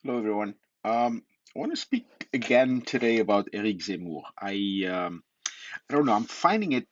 Hello, everyone. I want to speak again today about Eric Zemmour. I don't know. I'm finding it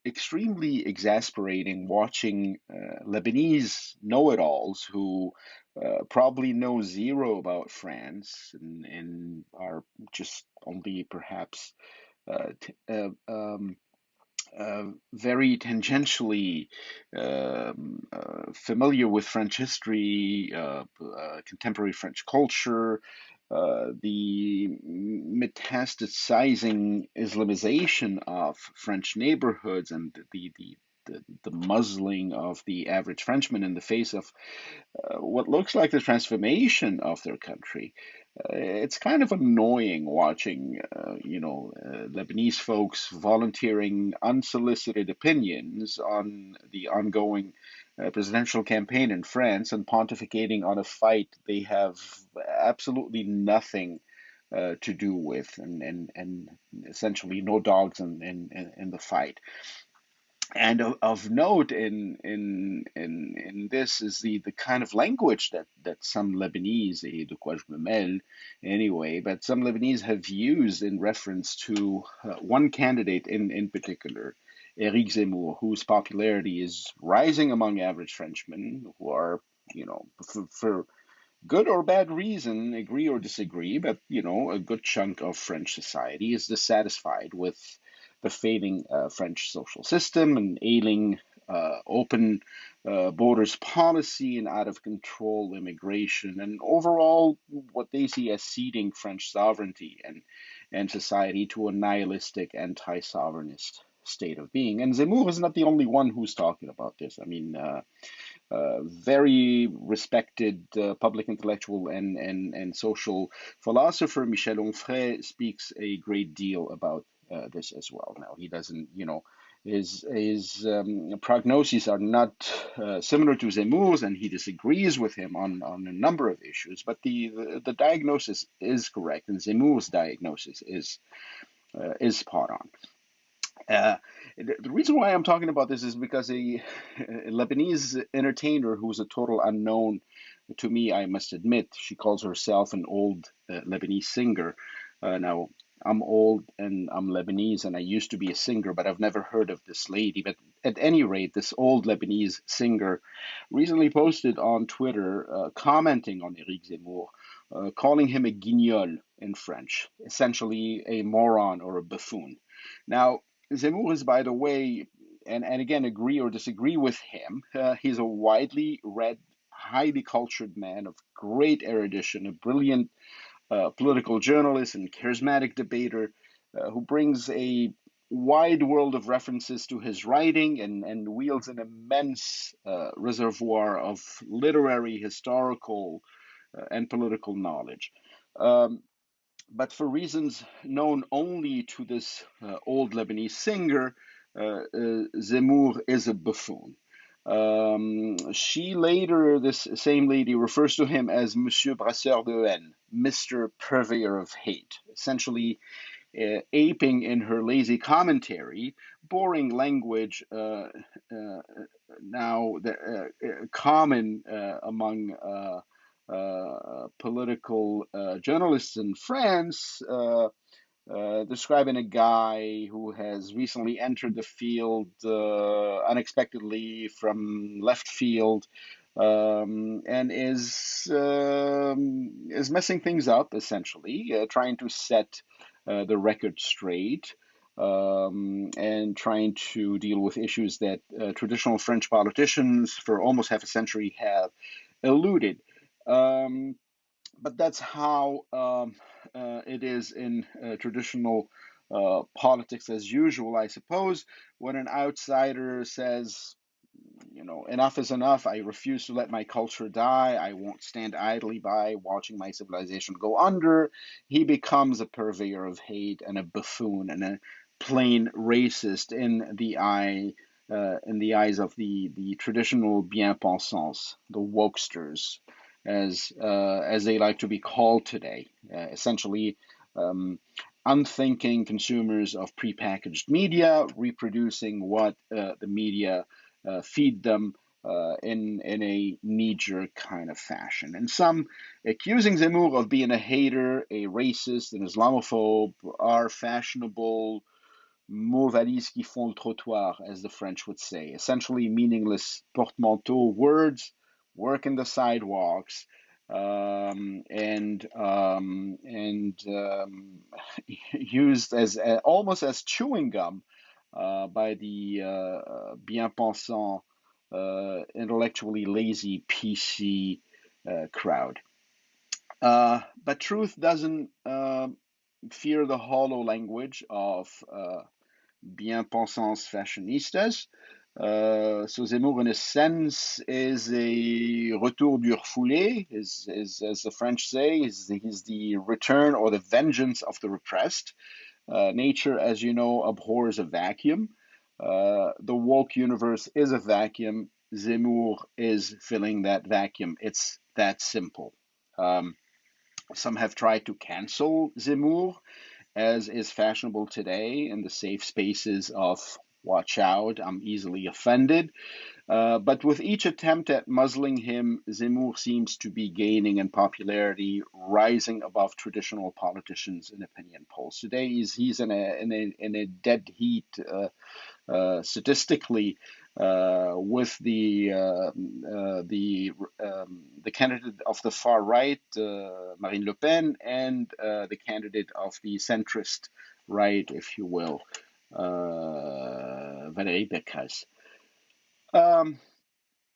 extremely exasperating watching Lebanese know-it-alls who probably know zero about France and are just only perhaps t very tangentially familiar with French history, contemporary French culture, the metastasizing Islamization of French neighborhoods, and the muzzling of the average Frenchman in the face of what looks like the transformation of their country. It's kind of annoying watching, Lebanese folks volunteering unsolicited opinions on the ongoing presidential campaign in France and pontificating on a fight they have absolutely nothing to do with, and essentially no dogs in the fight. And of note in this is the kind of language that some Lebanese, et de quoi je me mêle anyway, but some Lebanese have used in reference to one candidate in particular, Eric Zemmour, whose popularity is rising among average Frenchmen who are, for good or bad reason, agree or disagree, but a good chunk of French society is dissatisfied with the failing French social system and ailing open borders policy and out of control immigration, and overall what they see as ceding French sovereignty and society to a nihilistic anti-sovereignist state of being. And Zemmour is not the only one who's talking about this. I mean, very respected public intellectual and social philosopher Michel Onfray speaks a great deal about this as well. Now, he doesn't, his prognoses are not similar to Zemmour's, and he disagrees with him on a number of issues. But the diagnosis is correct, and Zemmour's diagnosis is spot on. Uh, the reason why I'm talking about this is because a Lebanese entertainer who's a total unknown to me, I must admit, she calls herself an old Lebanese singer. Now, I'm old and I'm Lebanese and I used to be a singer, but I've never heard of this lady. But at any rate, this old Lebanese singer recently posted on Twitter commenting on Eric Zemmour, calling him a guignol in French, essentially a moron or a buffoon. Now, Zemmour is, by the way, and again, agree or disagree with him, he's a widely read, highly cultured man of great erudition, a brilliant political journalist and charismatic debater who brings a wide world of references to his writing and wields an immense reservoir of literary, historical, and political knowledge. Um, but for reasons known only to this old Lebanese singer, Zemmour is a buffoon. She later, this same lady, refers to him as Monsieur Brasseur de haine, Mr. Purveyor of Hate, essentially aping in her lazy commentary, boring language now common among political journalists in France, describing a guy who has recently entered the field unexpectedly from left field, and is messing things up essentially, trying to set the record straight. And trying to deal with issues that traditional French politicians for almost half a century have eluded. Um, but that's how it is in traditional politics as usual, I suppose. When an outsider says, enough is enough, I refuse to let my culture die, I won't stand idly by watching my civilization go under, he becomes a purveyor of hate and a buffoon and a plain racist in the eyes of the traditional bien-pensants, the wokesters, as they like to be called today, essentially um, unthinking consumers of prepackaged media, reproducing what the media feed them, in a knee-jerk kind of fashion. And some accusing Zemmour of being a hater, a racist, an Islamophobe are fashionable mots valises qui font le trottoir, as the French would say, essentially meaningless portmanteau words, work in the sidewalks, and used as almost as chewing gum by the bien-pensant, intellectually lazy PC crowd. But truth doesn't fear the hollow language of bien-pensants fashionistas. So Zemmour, in a sense, is a retour du refoulé, as the French say. He's the return or the vengeance of the repressed. Nature, as you know, abhors a vacuum. The woke universe is a vacuum. Zemmour is filling that vacuum. It's that simple. Some have tried to cancel Zemmour, as is fashionable today in the safe spaces of watch out, I'm easily offended. But with each attempt at muzzling him, Zemmour seems to be gaining in popularity, rising above traditional politicians in opinion polls. Today, he's in a dead heat statistically with the candidate of the far right, Marine Le Pen, and the candidate of the centrist right, if you will, Valérie Pécresse.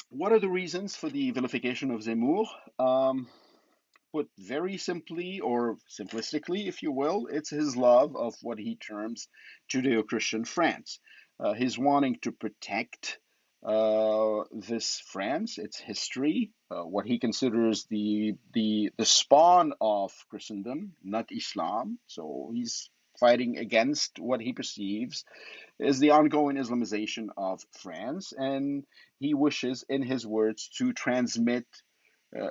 What are the reasons for the vilification of Zemmour? Put very simply, or simplistically, if you will, it's his love of what he terms Judeo-Christian France. His wanting to protect this France, its history, what he considers the spawn of Christendom, not Islam. So he's fighting against what he perceives is the ongoing Islamization of France, and he wishes, in his words, to transmit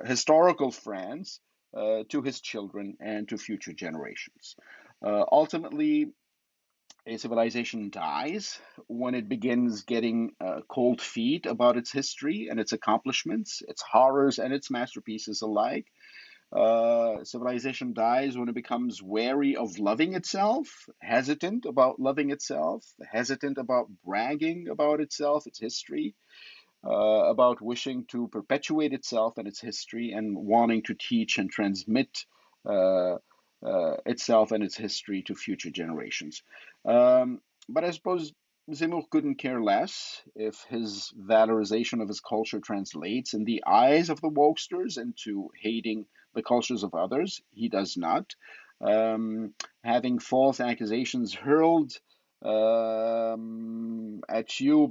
historical France to his children and to future generations. Ultimately, a civilization dies when it begins getting cold feet about its history and its accomplishments, its horrors and its masterpieces alike. Civilization dies when it becomes wary of loving itself, hesitant about loving itself, hesitant about bragging about itself, its history, about wishing to perpetuate itself and its history, and wanting to teach and transmit uh, itself and its history to future generations. But I suppose Zemmour couldn't care less if his valorization of his culture translates in the eyes of the wokesters into hating the cultures of others. He does not. Having false accusations hurled at you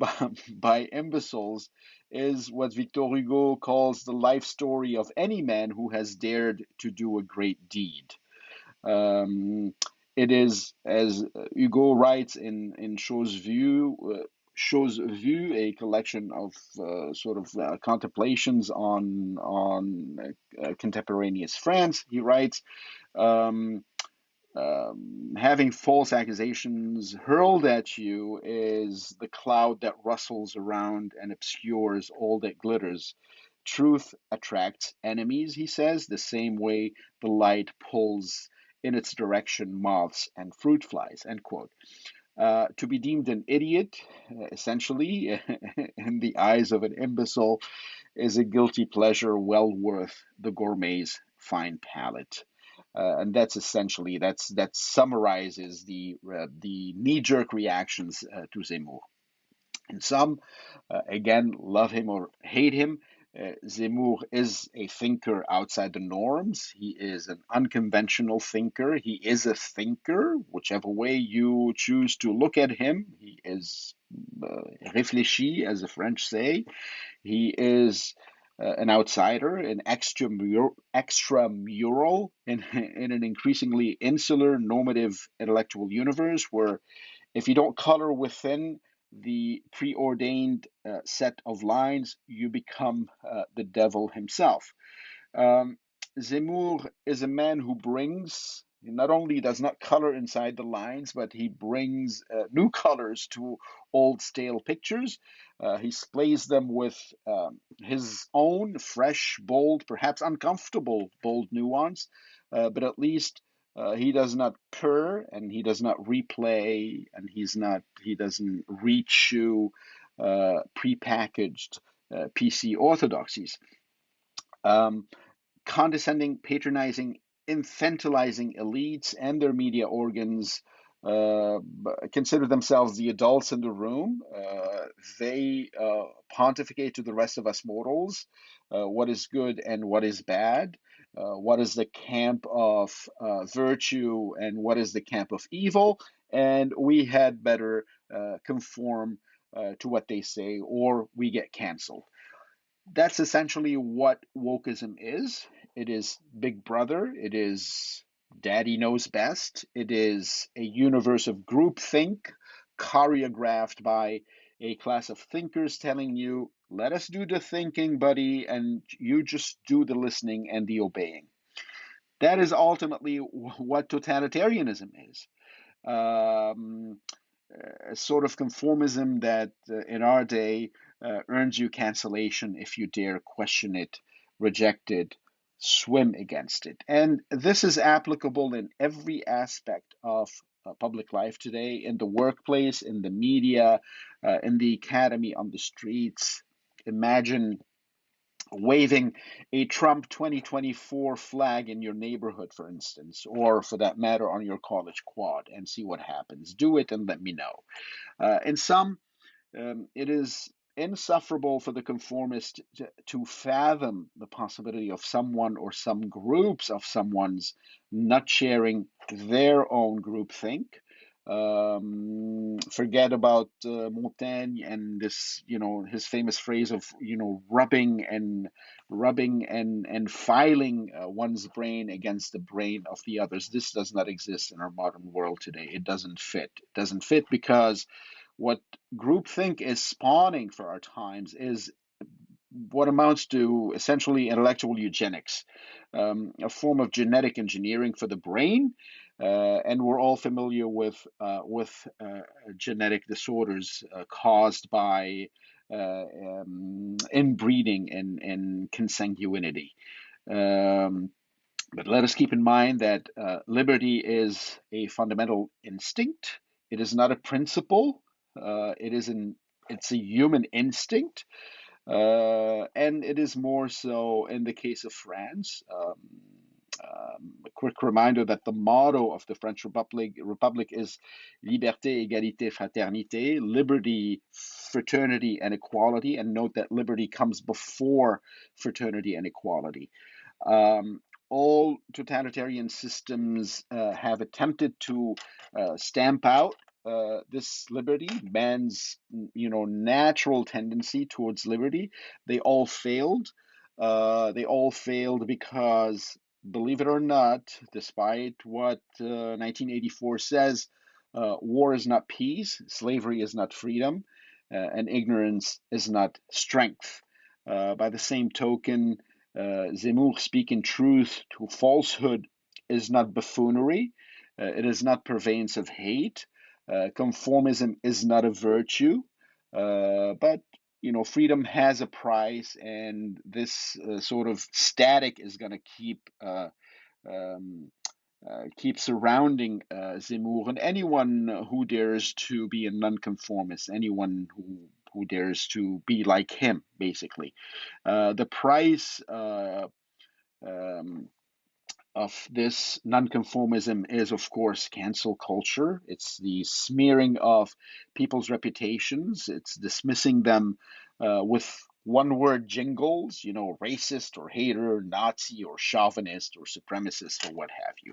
by imbeciles is what Victor Hugo calls the life story of any man who has dared to do a great deed. Um, it is, as Hugo writes in Choses Vues, a collection of sort of contemplations on contemporaneous France. He writes, um, having false accusations hurled at you is the cloud that rustles around and obscures all that glitters. Truth attracts enemies, he says, the same way the light pulls in its direction moths and fruit flies, end quote. To be deemed an idiot, essentially, in the eyes of an imbecile, is a guilty pleasure well worth the gourmet's fine palate. And that's essentially that summarizes the knee-jerk reactions to Zemmour. And some, again, love him or hate him. Zemmour is a thinker outside the norms. He is an unconventional thinker. He is a thinker, whichever way you choose to look at him. He is réfléchi, as the French say. He is an outsider, an extramural in an increasingly insular, normative intellectual universe where if you don't color within the preordained set of lines, you become the devil himself. Um, Zemmour is a man who brings He not only does not color inside the lines, but he brings new colors to old stale pictures. He displays them with his own fresh, bold, perhaps uncomfortable, bold nuance. But at least he does not purr, and he does not replay, and he doesn't rechew prepackaged PC orthodoxies. Um, Condescending, patronizing, infantilizing elites and their media organs uh, consider themselves the adults in the room. They pontificate to the rest of us mortals what is good and what is bad, what is the camp of virtue and what is the camp of evil, and we had better conform to what they say, or we get canceled. That's essentially what wokeism is. It is Big Brother. It is Daddy Knows Best. It is a universe of groupthink choreographed by a class of thinkers telling you, let us do the thinking, buddy, and you just do the listening and the obeying. That is ultimately what totalitarianism is. Um, a sort of conformism that in our day earns you cancellation if you dare question it, reject it, swim against it. And this is applicable in every aspect of public life today, in the workplace, in the media, in the academy, on the streets. Imagine waving a Trump 2024 flag in your neighborhood, for instance, or for that matter, on your college quad, and see what happens. Do it and let me know. In some, it is insufferable for the conformist to fathom the possibility of someone or some groups of someone's not sharing their own groupthink. Forget about Montaigne and this, his famous phrase of, rubbing and filing one's brain against the brain of the others. This does not exist in our modern world today. It doesn't fit. It doesn't fit because what groupthink is spawning for our times is what amounts to essentially intellectual eugenics, a form of genetic engineering for the brain. And we're all familiar with genetic disorders caused by inbreeding and consanguinity. Um, but let us keep in mind that liberty is a fundamental instinct. It is not a principle. It's a human instinct, and it is more so in the case of France. A quick reminder that the motto of the French Republic is Liberté, Égalité, Fraternité, liberty, fraternity, and equality. And note that liberty comes before fraternity and equality. Um, all totalitarian systems have attempted to stamp out this liberty, man's natural tendency towards liberty. They all failed. They all failed because, believe it or not, despite what 1984 says, war is not peace, slavery is not freedom, and ignorance is not strength. By the same token, Zemmour speaking truth to falsehood is not buffoonery. It is not purveyance of hate. Conformism is not a virtue. But freedom has a price, and this sort of static is going to um, keep surrounding Zemmour and anyone who dares to be a nonconformist, anyone who dares to be like him, basically. The price um, of this nonconformism is, of course, cancel culture. It's the smearing of people's reputations. It's dismissing them with one word jingles, racist or hater, Nazi or chauvinist or supremacist or what have you.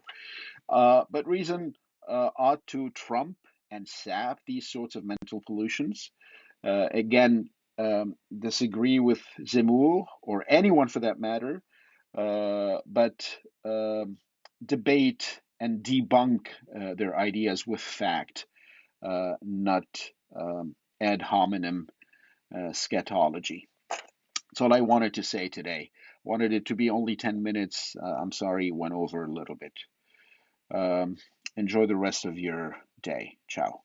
But reason ought to trump and sap these sorts of mental pollutions. Again, disagree with Zemmour or anyone for that matter, but debate and debunk their ideas with fact, not ad hominem scatology. That's all I wanted to say today. Wanted it to be only 10 minutes. I'm sorry, went over a little bit. Um, Enjoy the rest of your day. Ciao.